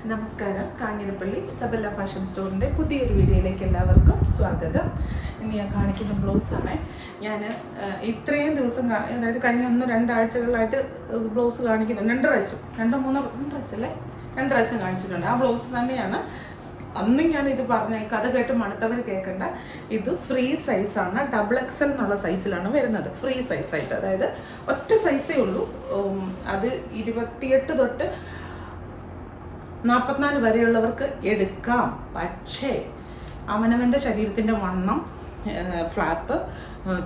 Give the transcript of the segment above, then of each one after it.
നമസ്കാരം. കാഞ്ഞിരപ്പള്ളി സബല്ല ഫാഷൻ സ്റ്റോറിൻ്റെ പുതിയൊരു വീഡിയോയിലേക്ക് എല്ലാവർക്കും സ്വാഗതം. ഇന്ന് ഞാൻ കാണിക്കുന്ന ബ്ലൗസാണ്. ഞാൻ ഇത്രയും ദിവസം അതായത് കഴിഞ്ഞ 1-2 ആഴ്ചകളിലായിട്ട് ബ്ലൗസ് കാണിക്കുന്നു. 2 പ്രാവശ്യം കാണിച്ചിട്ടുണ്ട്. ആ ബ്ലൗസ് തന്നെയാണ്. അന്നും ഞാൻ ഇത് പറഞ്ഞ കഥ കേട്ട് മണത്തവർ കേൾക്കണ്ട. ഇത് ഫ്രീ സൈസാണ്. XXL എന്നുള്ള സൈസിലാണ് വരുന്നത്. ഫ്രീ സൈസായിട്ട്, അതായത് ഒറ്റ സൈസേ ഉള്ളൂ. അത് 28 തൊട്ട് 44 വരെയുള്ളവർക്ക് എടുക്കാം. പക്ഷേ അവനവൻ്റെ ശരീരത്തിൻ്റെ വണ്ണം, ഫ്ലാപ്പ്,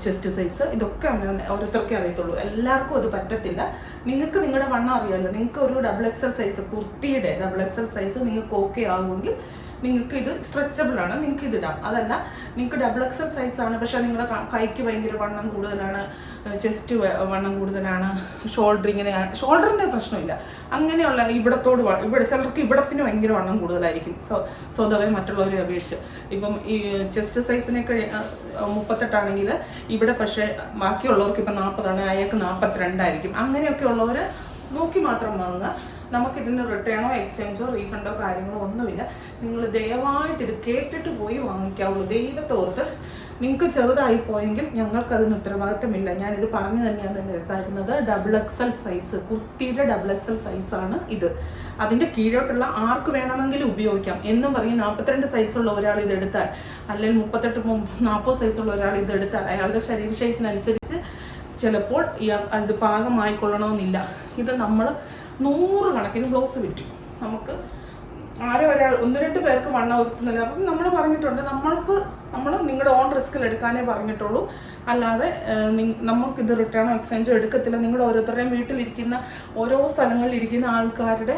ചെസ്റ്റ് സൈസ് ഇതൊക്കെ ഓരോരുത്തർക്കേ അറിയത്തുള്ളൂ. എല്ലാവർക്കും അത് പറ്റത്തില്ല. നിങ്ങൾക്ക് നിങ്ങളുടെ വണ്ണം അറിയാമല്ലോ. നിങ്ങൾക്ക് ഒരു XXL സൈസ്, കുർത്തിയുടെ XXL സൈസ് നിങ്ങൾക്ക് ഓക്കെ ആകുമെങ്കിൽ നിങ്ങൾക്ക് ഇത് സ്ട്രെച്ചബിൾ ആണ്, നിങ്ങൾക്ക് ഇതിടാം. അതല്ല നിങ്ങൾക്ക് XXL സൈസാണ്, പക്ഷേ നിങ്ങളുടെ കൈക്ക് ഭയങ്കര വണ്ണം കൂടുതലാണ്, ചെസ്റ്റ് വണ്ണം കൂടുതലാണ്, ഷോൾഡറിൻ്റെ പ്രശ്നമില്ല, അങ്ങനെയുള്ള ഇവിടെ ചിലർക്ക് ഇവിടത്തിന് ഭയങ്കര വണ്ണം കൂടുതലായിരിക്കും സ്വതവേ മറ്റുള്ളവരെ അപേക്ഷിച്ച്. ഇപ്പം ഈ ചെസ്റ്റ് സൈസിനൊക്കെ 38 ആണെങ്കിൽ ഇവിടെ പക്ഷേ ബാക്കിയുള്ളവർക്ക് ഇപ്പം 40 അയാൾക്ക് 42 ആയിരിക്കും. അങ്ങനെയൊക്കെ ഉള്ളവർ നോക്കി മാത്രം വാങ്ങുക. നമുക്കിതിന് റിട്ടേണോ എക്സ്ചേഞ്ചോ റീഫണ്ടോ കാര്യങ്ങളോ ഒന്നുമില്ല. നിങ്ങൾ ദയവായിട്ട് ഇത് കേട്ടിട്ട് പോയി വാങ്ങിക്കാവുള്ളൂ. ദൈവത്തോർത്ത് നിങ്ങൾക്ക് ചെറുതായി പോയെങ്കിൽ ഞങ്ങൾക്കതിന് ഉത്തരവാദിത്തമില്ല. ഞാനിത് പറഞ്ഞു തന്നെയാണ് തരുന്നത്. XXL സൈസ്, കുർത്തിയുടെ XXL സൈസാണ് ഇത്. അതിൻ്റെ കീഴോട്ടുള്ള ആർക്ക് വേണമെങ്കിലും ഉപയോഗിക്കാം എന്നും പറഞ്ഞ് 42 സൈസുള്ള ഒരാൾ ഇതെടുത്താൽ, അല്ലെങ്കിൽ 38-40 സൈസുള്ള ഒരാൾ ഇതെടുത്താൽ അയാളുടെ ശരീര ഷേപ്പിനനുസരിച്ച് ചിലപ്പോൾ അത് പാകമായിക്കൊള്ളണമെന്നില്ല. ഇത് നമ്മൾ 100 കണക്കിന് ബ്ലൗസ് വിറ്റു. നമുക്ക് ആരോ ഒരാൾ 1-2 പേർക്ക് വണ്ണം ഒത്തുന്നില്ല. അപ്പം നമ്മൾ പറഞ്ഞിട്ടുണ്ട്, നമ്മൾ നിങ്ങളുടെ ഓൺ റിസ്കിൽ എടുക്കാനേ പറഞ്ഞിട്ടുള്ളൂ. അല്ലാതെ നമുക്കിത് റിട്ടേണോ എക്സ്ചേഞ്ചോ എടുക്കത്തില്ല. നിങ്ങളുടെ ഓരോരുത്തരുടെയും വീട്ടിലിരിക്കുന്ന ഓരോ സ്ഥലങ്ങളിലിരിക്കുന്ന ആൾക്കാരുടെ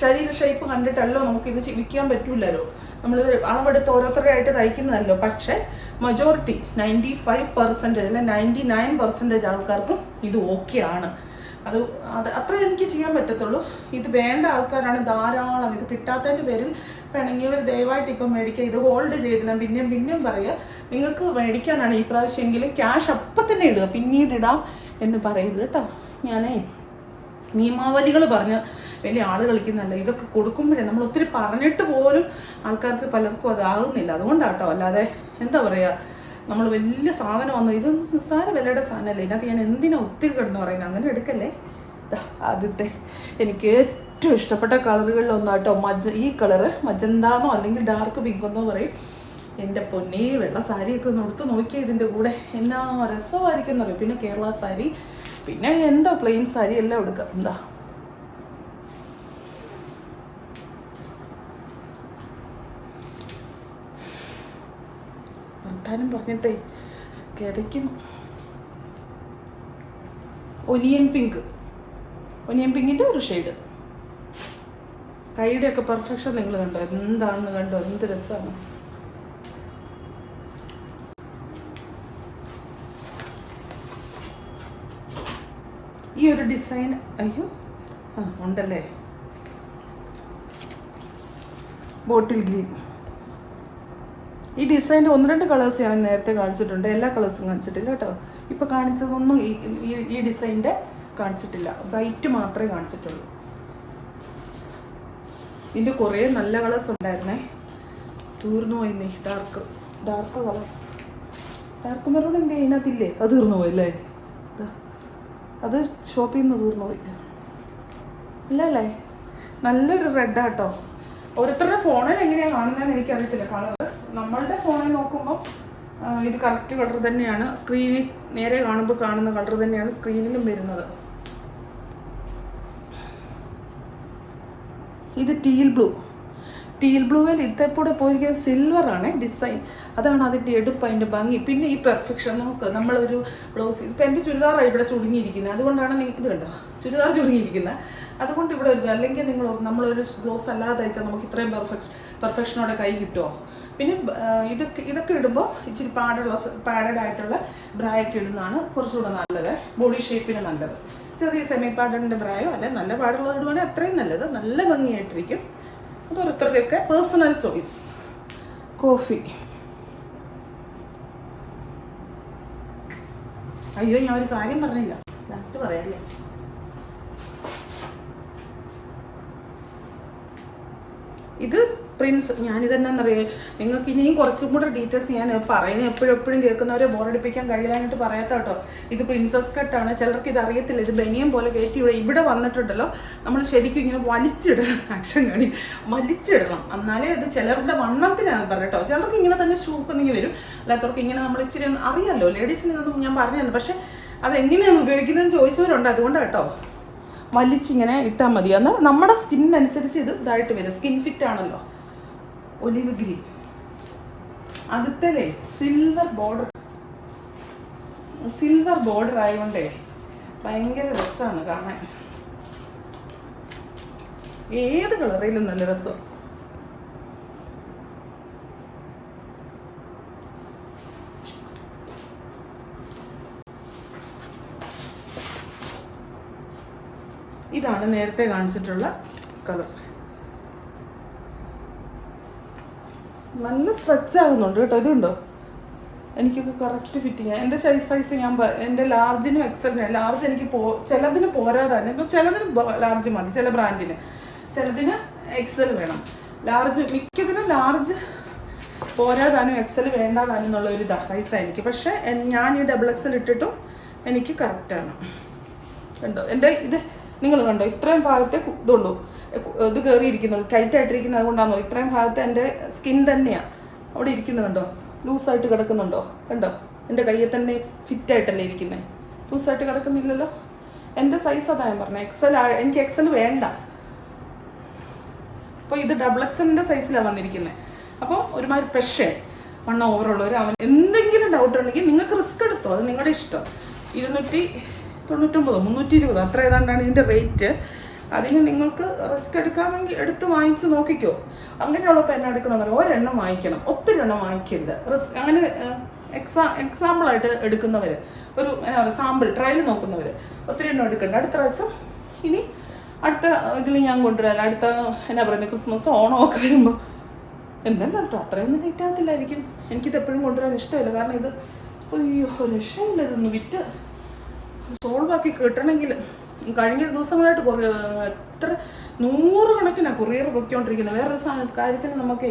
ശരീര ഷേപ്പ് കണ്ടിട്ടല്ലോ നമുക്കിത് വിൽക്കാൻ പറ്റൂലല്ലോ. നമ്മളിത് അളവെടുത്ത് ഓരോരുത്തരുടെ ആയിട്ട് തയ്ക്കുന്നതല്ലോ. പക്ഷേ മജോറിറ്റി 95% അല്ല 99% ആൾക്കാർക്കും ഇത് ഓക്കെ ആണ്. അത് അത്ര എനിക്ക് ചെയ്യാൻ പറ്റത്തുള്ളൂ. ഇത് വേണ്ട ആൾക്കാരാണ് ധാരാളം. ഇത് കിട്ടാത്തതിൻ്റെ പേരിൽ പിണങ്ങിയവർ ദയവായിട്ട് ഇപ്പം മേടിക്കുക. ഇത് ഹോൾഡ് ചെയ്തില്ല, പിന്നെയും പറയുക. നിങ്ങൾക്ക് മേടിക്കാനാണ് ഈ പ്രാവശ്യമെങ്കിലും ക്യാഷ് അപ്പം തന്നെ ഇടുക, പിന്നീട് ഇടാം എന്ന് പറയരുത് കേട്ടോ. ഞാനേ നിയമാവലികൾ പറഞ്ഞ് വലിയ ആൾ കളിക്കുന്നതല്ല. ഇതൊക്കെ കൊടുക്കുമ്പോഴേ നമ്മൾ ഒത്തിരി പറഞ്ഞിട്ട് പോലും ആൾക്കാർക്ക് പലർക്കും അതാകുന്നില്ല. അതുകൊണ്ടാട്ടോ. അല്ലാതെ എന്താ പറയുക, നമ്മൾ വലിയ സാധനം വന്നു, ഇത് നിസ്സാര വിലയുടെ സാധനമല്ലേ. ഇതിനകത്ത് ഞാൻ എന്തിനാ ഒത്തിരി കിടന്ന് പറയുന്നത്? അങ്ങനെ എടുക്കല്ലേ. ആദ്യത്തെ എനിക്ക് ഏറ്റവും ഇഷ്ടപ്പെട്ട കളറുകളിലൊന്നാട്ടോ ഈ കളറ്. മജന്താന്നോ അല്ലെങ്കിൽ ഡാർക്ക് പിങ്കെന്നോ പറയും. എൻ്റെ പൊന്നേ, വെള്ള സാരിയൊക്കെ ഒന്ന് എടുത്ത് നോക്കിയാൽ ഇതിൻ്റെ കൂടെ എന്നാ രസമായിരിക്കും എന്നറിയും. പിന്നെ കേരള സാരി, പിന്നെ എന്താ പ്ലെയിൻ സാരി എല്ലാം എടുക്കാം. എന്താ വർത്താനം പറഞ്ഞിട്ടേ കിതയ്ക്കുന്നു. ഒനിയൻ പിങ്കിൻ്റെ ഒരു ഷെയ്ഡ്. കൈയുടെയൊക്കെ പെർഫെക്ഷൻ നിങ്ങൾ കണ്ടോ? എന്താണെന്ന് കണ്ടോ? എന്ത് രസമാണ്. ഈ ഒരു ഡിസൈൻ ഉണ്ടല്ലേ, ബോട്ടിൽ ഗ്രീൻ. ഈ ഡിസൈൻ്റെ 1-2 കളേഴ്സ് ഞാൻ നേരത്തെ കാണിച്ചിട്ടുണ്ട്. എല്ലാ കളേഴ്സും കാണിച്ചിട്ടില്ല കേട്ടോ. ഇപ്പോൾ കാണിച്ചതൊന്നും ഈ ഡിസൈൻ്റെ കാണിച്ചിട്ടില്ല. വൈറ്റ് മാത്രമേ കാണിച്ചിട്ടുള്ളൂ. ഇതിൻ്റെ കുറേ നല്ല കളേഴ്സ് ഉണ്ടായിരുന്നേ, തീർന്നു പോയിന്നേ. ഡാർക്ക് കളേഴ്സ്, ഡാർക്ക് മെറൂൺ എന്ത് ഇതിനകത്തില്ലേ? അത് തീർന്നു പോയല്ലേ? അത് ഷോപ്പിൽ നിന്ന് തീർന്നു പോയി. ഇല്ലല്ലേ, നല്ലൊരു റെഡാട്ടോ. ഓരോരുത്തരുടെ ഫോണിൽ എങ്ങനെയാണ് കാണുന്നതെന്ന് എനിക്കറിയത്തില്ല കളർ. നമ്മളുടെ ഫോണിൽ നോക്കുമ്പോൾ ഇത് കറക്റ്റ് കളർ തന്നെയാണ്. സ്ക്രീനിൽ നേരെ കാണുമ്പോൾ കാണുന്ന കളർ തന്നെയാണ് സ്ക്രീനിലും വരുന്നത്. ഇത് ടീൽ ബ്ലൂവിൽ ഇതേക്കൂടെ പോയിരിക്കുന്നത് സിൽവറാണ് ഡിസൈൻ. അതാണ് അതിൻ്റെ എടുപ്പ്, അതിൻ്റെ ഭംഗി. പിന്നെ ഈ പെർഫെക്ഷൻ നോക്ക്. നമ്മളൊരു ബ്ലൗസ്, ഇപ്പം എൻ്റെ ചുരിദാറാണ് ഇവിടെ ചുരുങ്ങിയിരിക്കുന്നത്. അതുകൊണ്ടാണ് ഇത് കണ്ടോ, ചുരിദാർ ചുരുങ്ങിയിരിക്കുന്നത്. അതുകൊണ്ട് ഇവിടെ ഒരു, അല്ലെങ്കിൽ നമ്മളൊരു ബ്ലൗസ് അല്ലാതെ തയ്ച്ചാൽ നമുക്ക് ഇത്രയും പെർഫെക്ഷനോടെ കൈ കിട്ടുമോ? പിന്നെ ഇതൊക്കെ ഇടുമ്പോൾ ഇച്ചിരി പാഡഡ് ആയിട്ടുള്ള ബ്രായൊക്കെ ഇടുന്നതാണ് കുറച്ചുകൂടെ നല്ലത്, ബോഡി ഷേപ്പിന് നല്ലത്. ചെറിയ സെമി പാഡഡിൻ്റെ ബ്രായോ അല്ലെ നല്ല പാടുള്ളത് ഇടുവാണെങ്കിൽ അത്രയും നല്ലത്, നല്ല ഭംഗിയായിട്ടിരിക്കും. അത് ഓരോരുത്തരുടെയൊക്കെ പേഴ്സണൽ ചോയ്സ്. കോഫി, അയ്യോ ഞാൻ ഒരു കാര്യം പറഞ്ഞില്ല, ലാസ്റ്റ് പറയാല്ലേ. ഇത് പ്രിൻസ്. ഞാനിതെന്നാന്നറിയാം, നിങ്ങൾക്ക് ഇനിയും കുറച്ചും കൂടെ ഡീറ്റെയിൽസ് ഞാൻ പറയുന്നത് എപ്പോഴും കേൾക്കുന്നവരെ ബോറടിപ്പിക്കാൻ കഴിയാനായിട്ട് പറയാത്ത കേട്ടോ. ഇത് പ്രിൻസസ് കട്ടാണ്. ചിലർക്ക് ഇത് അറിയത്തില്ല. ഇത് ബനിയം പോലെ കയറ്റി ഇവിടെ വന്നിട്ടുണ്ടല്ലോ, നമ്മൾ ശരിക്കും ഇങ്ങനെ വലിച്ചിടണം. ആക്ഷൻ കാണി വലിച്ചിടണം, എന്നാലേ അത് ചിലരുടെ വണ്ണത്തിനാണ് പറയട്ടോ. ചിലർക്ക് ഇങ്ങനെ തന്നെ ഷൂക്കൊന്നിങ്ങനെ വരും, അല്ലാത്തവർക്ക് ഇങ്ങനെ നമ്മൾ ഇച്ചിരി അറിയാമല്ലോ. ലേഡീസിന് ഇതൊന്നും ഞാൻ പറഞ്ഞു, പക്ഷേ അതെങ്ങനെയാണ് ഉപയോഗിക്കുന്നതെന്ന് ചോദിച്ചവരുണ്ട്. അതുകൊണ്ടാണ് കേട്ടോ വലിച്ചിങ്ങനെ ഇട്ടാൽ മതി. എന്നാൽ നമ്മുടെ സ്കിന്നനുസരിച്ച് ഇത് ഇതായിട്ട് വരും. സ്കിൻ ഫിറ്റ് ആണല്ലോ. ഒലിവ് ഗ്രീൻ, ആദ്യത്തെ സിൽവർ ബോർഡർ ആയതുകൊണ്ടേ ഭയങ്കര രസമാണ് കാണാൻ. ഏത് കളറിലും നല്ല രസം. ഇതാണ് നേരത്തെ കാണിച്ചിട്ടുള്ള കളർ. നല്ല സ്ട്രെച്ച് ആകുന്നുണ്ട് കേട്ടോ. ഇതുണ്ടോ, എനിക്കൊക്കെ കറക്റ്റ് ഫിറ്റിങ്. എൻ്റെ സൈസ് ഞാൻ എൻ്റെ ലാർജിനും എക്സലിനും. ലാർജ് എനിക്ക് ചിലതിന് പോരാതാണ്. ഇപ്പോൾ ചിലതിന് ലാർജ് മതി, ചില ബ്രാൻഡിന്. ചിലതിന് എക്സൽ വേണം. മിക്കതിനും ലാർജ് പോരാതാനും എക്സൽ വേണ്ടാതാനും എന്നുള്ള ഒരു സൈസാണ് എനിക്ക്. പക്ഷേ ഞാൻ ഈ XXL ഇട്ടിട്ടും എനിക്ക് കറക്റ്റാണ്. കണ്ടോ, എൻ്റെ ഇത് നിങ്ങൾ കണ്ടോ, ഇത്രയും ഭാഗത്തെ ഇതുള്ളൂ, ഇത് കയറിയിരിക്കുന്നുള്ളൂ. ടൈറ്റ് ആയിട്ടിരിക്കുന്നത് അതുകൊണ്ടാണോ? ഇത്രയും ഭാഗത്ത് എൻ്റെ സ്കിൻ തന്നെയാണ് അവിടെ ഇരിക്കുന്നത്. കണ്ടോ, ലൂസായിട്ട് കിടക്കുന്നുണ്ടോ? കണ്ടോ, എൻ്റെ കയ്യിൽ തന്നെ ഫിറ്റായിട്ടല്ലേ ഇരിക്കുന്നത്. ലൂസായിട്ട് കിടക്കുന്നില്ലല്ലോ. എൻ്റെ സൈസ് അതാ ഞാൻ പറഞ്ഞത്. എനിക്ക് എക്സൽ വേണ്ട. അപ്പോൾ ഇത് XXL സൈസിലാണ് വന്നിരിക്കുന്നത്. അപ്പോൾ ഒരുമാതിരി പ്രഷേ വണ്ണം ഓവറുള്ളവർ എന്തെങ്കിലും ഡൗട്ട് ഉണ്ടെങ്കിൽ നിങ്ങൾക്ക് റിസ്ക് എടുത്തോ, അത് നിങ്ങളുടെ ഇഷ്ടം. 299 320 അത്ര ഏതാണ്ടാണ് ഇതിൻ്റെ റേറ്റ്. അതിന് നിങ്ങൾക്ക് റിസ്ക് എടുക്കാമെങ്കിൽ എടുത്ത് വാങ്ങിച്ച് നോക്കിക്കോ. അങ്ങനെയുള്ളപ്പോൾ എന്നെ എടുക്കണമെന്നറിയാം, ഒരെണ്ണം വാങ്ങിക്കണം, ഒത്തിരി എണ്ണം വാങ്ങിക്കരുത്. റിസ്ക് അങ്ങനെ എക്സാമ്പിളായിട്ട് എടുക്കുന്നവർ, ഒരു എന്നാ പറയുക, സാമ്പിൾ ട്രയൽ നോക്കുന്നവർ ഒത്തിരി എണ്ണം എടുക്കണ്ട. അടുത്ത പ്രാവശ്യം ഇനി അടുത്ത ഇതിൽ ഞാൻ കൊണ്ടുവരാം. അടുത്ത എന്നാ പറയുന്നത്, ക്രിസ്മസ് ഓണമൊക്കെ വരുമ്പോൾ എന്തായാലും കേട്ടോ അത്രയൊന്നും ലേറ്റ് ആകത്തില്ലായിരിക്കും. എനിക്കിത് എപ്പോഴും കൊണ്ടുവരാൻ ഇഷ്ടമില്ല. കാരണം ഇത് അയ്യോ ലക്ഷമില്ല. ഇതൊന്ന് വിറ്റ് സോൾവ് ആക്കി കിട്ടണമെങ്കിൽ കഴിഞ്ഞ ദിവസങ്ങളായിട്ട് എത്ര 100 കണക്കിനാണ് കൊറിയർ പൊയ്ക്കൊണ്ടിരിക്കുന്നത്. വേറൊരു കാര്യത്തിന് നമുക്ക്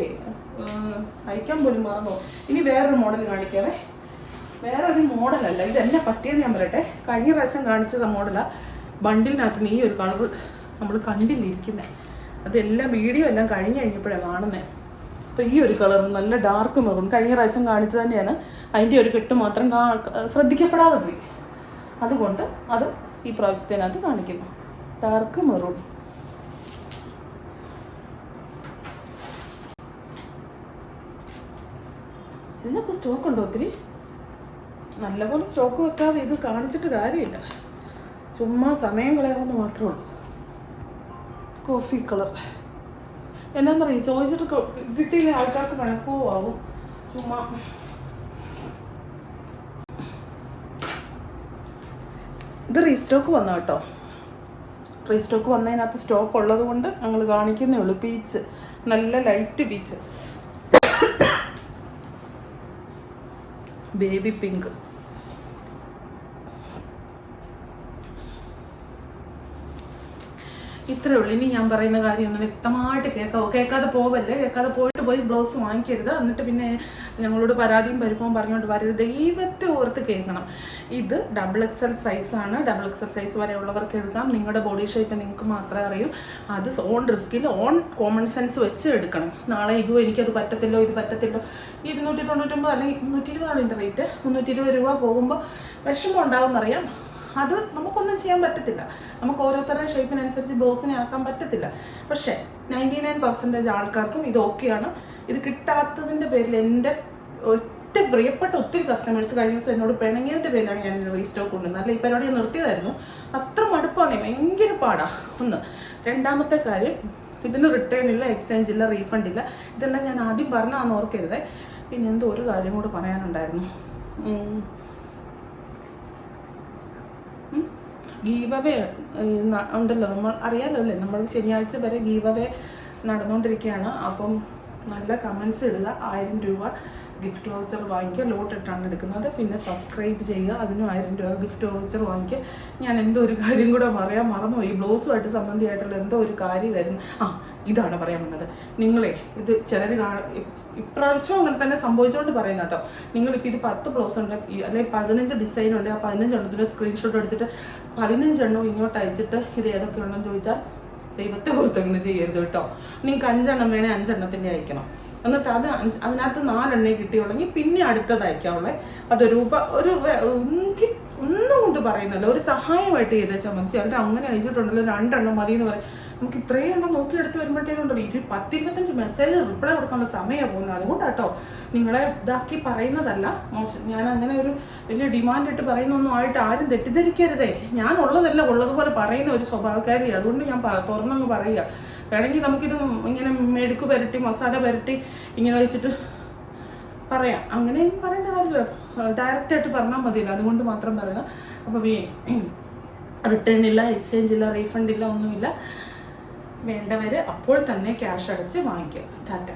അയക്കാൻ പോലും മറന്നോ. ഇനി വേറൊരു മോഡൽ കാണിക്കാവേ. വേറൊരു മോഡലല്ല, ഇത് എന്നെ പറ്റിയെന്ന് ഞാൻ പറയട്ടെ. കഴിഞ്ഞ പ്രാവശ്യം കാണിച്ചത് മോഡലാണ്. ബണ്ടിലിനകത്ത് ഈ ഒരു കളർ നമ്മൾ കണ്ടില്ലിരിക്കുന്നത്. അതെല്ലാം വീഡിയോ എല്ലാം കഴിഞ്ഞപ്പോഴാണ് കാണുന്നത്. അപ്പോൾ ഈ ഒരു കളർ നല്ല ഡാർക്ക് മെറൂൺ കഴിഞ്ഞ പ്രാവശ്യം കാണിച്ചത് തന്നെയാണ്. അതിൻ്റെ ഒരു കെട്ട് മാത്രം ശ്രദ്ധിക്കപ്പെടാതെ പോയി. അതുകൊണ്ട് അത് ഈ പ്രാവശ്യത്തിനകത്ത് കാണിക്കുന്നു. Dark maroon. ഇതിനൊക്കെ സ്റ്റോക്ക് ഉണ്ടോ ഒത്തിരി? നല്ലപോലെ സ്റ്റോക്ക് വെക്കാതെ ഇത് കാണിച്ചിട്ട് കാര്യമില്ല. ചുമ്മാ സമയം കളയാമെന്ന് മാത്രമേ ഉള്ളൂ. കോഫി കളർ എന്നാന്നറിയാം, ചോദിച്ചിട്ട് കിട്ടിയില്ല ആൾക്കാർക്ക് കണക്കോ ആവും. ചുമ്മാ ഇത് റീസ്റ്റോക്ക് വന്ന കേട്ടോ. റീസ്റ്റോക്ക് വന്നതിനകത്ത് സ്റ്റോക്ക് ഉള്ളത് കൊണ്ട് ഞങ്ങൾ കാണിക്കുന്നേ ഉള്ളൂ. പീച്ച്, നല്ല ലൈറ്റ് പീച്ച്, ബേബി പിങ്ക്. ഇത്രയേ ഉള്ളൂ. ഇനി ഞാൻ പറയുന്ന കാര്യം ഒന്ന് വ്യക്തമായിട്ട് കേൾക്കാതെ പോവല്ലേ. കേൾക്കാതെ പോയി ബ്ലൗസ് വാങ്ങിക്കരുത്. എന്നിട്ട് പിന്നെ ഞങ്ങളോട് പരാതിയും പരിപ്പവും പറഞ്ഞുകൊണ്ട് വരരുത്. ദൈവത്തെ ഓർത്ത് കേൾക്കണം. ഇത് XXL സൈസാണ്. XXL സൈസ് വരെയുള്ളവർക്ക് എടുക്കാം. നിങ്ങളുടെ ബോഡി ഷേപ്പ് നിങ്ങൾക്ക് മാത്രമേ അറിയൂ. അത് ഓൺ റിസ്കിൽ ഓൺ കോമൺ സെൻസ് വെച്ച് എടുക്കണം. നാളെ എനിക്കത് പറ്റത്തില്ലോ, ഇത് പറ്റത്തില്ലോ. 299 അല്ലെങ്കിൽ 320 ആണ് ഇതിൻ്റെ റേറ്റ്. 320 രൂപ പോകുമ്പോൾ വിഷമം ഉണ്ടാവുമെന്നറിയാം. അത് നമുക്കൊന്നും ചെയ്യാൻ പറ്റത്തില്ല. നമുക്ക് ഓരോരുത്തരുടെ ഷേപ്പിനനുസരിച്ച് ബ്ലൗസിനെ ആക്കാൻ പറ്റത്തില്ല. പക്ഷേ 99% ആൾക്കാർക്കും ഇത് ഓക്കെയാണ്. ഇത് കിട്ടാത്തതിൻ്റെ പേരിൽ എൻ്റെ പ്രിയപ്പെട്ട ഒത്തിരി കസ്റ്റമേഴ്സ് കഴിഞ്ഞ ദിവസം എന്നോട് പിണങ്ങിയതിൻ്റെ പേരിലാണ് ഞാൻ ഇത് റീസ്റ്റോക്ക് കൊണ്ടുവന്നത്. അല്ല, ഈ പരിപാടി ഞാൻ നിർത്തിയതായിരുന്നു. അത്ര മടുപ്പാണ്, ഭയങ്കര പാടാണ്. ഒന്ന്. രണ്ടാമത്തെ കാര്യം, ഇതിന് റിട്ടേൺ ഇല്ല, എക്സ്ചേഞ്ച് ഇല്ല, റീഫണ്ട് ഇല്ല. ഇതെല്ലാം ഞാൻ ആദ്യം പറഞ്ഞാന്ന് ഓർക്കരുതേ. പിന്നെ എന്തോ ഒരു കാര്യം കൂടെ പറയാനുണ്ടായിരുന്നു. ഗീവ് അവേ ഉണ്ടല്ലോ, നമ്മൾ അറിയാമല്ലോ അല്ലേ, നമ്മൾ ശനിയാഴ്ച വരെ ഗീവ് അവേ നടന്നുകൊണ്ടിരിക്കുകയാണ്. അപ്പം നല്ല കമൻസ് ഇടുക. 1000 രൂപ ഗിഫ്റ്റ് വൗച്ചർ വാങ്ങിക്കുക. ലോട്ട് ഇട്ടാണ് എടുക്കുന്നത്. പിന്നെ സബ്സ്ക്രൈബ് ചെയ്യുക, അതിനും 1000 രൂപ ഗിഫ്റ്റ് വൗച്ചർ വാങ്ങിക്കുക. ഞാൻ എന്തോ ഒരു കാര്യം കൂടെ പറയാൻ മറന്നുപോയി. ബ്ലൗസുമായിട്ട് സംബന്ധിയായിട്ടുള്ള എന്തോ ഒരു കാര്യം വരുന്നു. ഇതാണ് പറയാൻ വന്നത്. നിങ്ങളെ ഇത് ചിലർ ഇപ്രാവശ്യം അങ്ങനെ തന്നെ സംഭവിച്ചുകൊണ്ട് പറയുന്ന കേട്ടോ. നിങ്ങളിപ്പോൾ ഇത് 10 ബ്ലൗസ് ഉണ്ട് അല്ലെങ്കിൽ 15 ഡിസൈൻ ഉണ്ട്, ആ 15 എണ്ണത്തിൻ്റെ സ്ക്രീൻഷോട്ട് എടുത്തിട്ട് 15 എണ്ണം ഇങ്ങോട്ട് അയച്ചിട്ട് ഇത് ഏതൊക്കെ ഉണ്ടെന്ന് ചോദിച്ചാൽ ദൈവത്തെ ഓർത്തങ്ങനെ ചെയ്യരുത് കേട്ടോ. നിങ്ങൾക്ക് 5 എണ്ണം വേണേൽ 5 എണ്ണത്തിൻ്റെ അയക്കണം. എന്നിട്ട് അതിനകത്ത് 4 എണ്ണേ കിട്ടിയുള്ളെങ്കിൽ പിന്നെ അടുത്തത് അയക്കാവുള്ളേ. അതൊരു ഒന്നും കൊണ്ട് പറയുന്നല്ലോ, ഒരു സഹായമായിട്ട് ചെയ്തേച്ചാൽ മതി. ചിലർ അങ്ങനെ അയച്ചിട്ടുണ്ടല്ലോ 2 എണ്ണം മതി എന്ന് പറയും. നമുക്ക് ഇത്രയും എണ്ണം നോക്കിയെടുത്ത് വരുമ്പോഴത്തേക്കുണ്ടല്ലോ 10-25 മെസ്സേജ് റിപ്ലൈ കൊടുക്കാനുള്ള സമയമാണ് പോകുന്നത്. അതുകൊണ്ടാട്ടോ നിങ്ങളെ ഇതാക്കി പറയുന്നതല്ല. മോശം, ഞാൻ അങ്ങനെ ഒരു വലിയ ഡിമാൻഡ് ഇട്ട് പറയുന്നൊന്നും ആയിട്ട് ആരും തെറ്റിദ്ധരിക്കരുതേ. ഞാൻ ഉള്ളതല്ല ഉള്ളതുപോലെ പറയുന്ന ഒരു സ്വഭാവക്കാരി. അതുകൊണ്ട് ഞാൻ തുറന്നങ്ങ് പറയുക. വേണമെങ്കിൽ നമുക്കിത് ഇങ്ങനെ മെഴുക്ക് പുരട്ടി മസാല പുരട്ടി ഇങ്ങനെ വെച്ചിട്ട് പറയാം. അങ്ങനെ പറയേണ്ട കാര്യമില്ല, ഡയറക്റ്റായിട്ട് പറഞ്ഞാൽ മതിയല്ലോ. അതുകൊണ്ട് മാത്രം പറയാം. അപ്പോൾ റിട്ടേൺ ഇല്ല, എക്സ്ചേഞ്ച് ഇല്ല, റീഫണ്ട് ഇല്ല, ഒന്നുമില്ല. വേണ്ടവർ അപ്പോൾ തന്നെ ക്യാഷ് അടച്ച് വാങ്ങിക്കും. ടാറ്റ.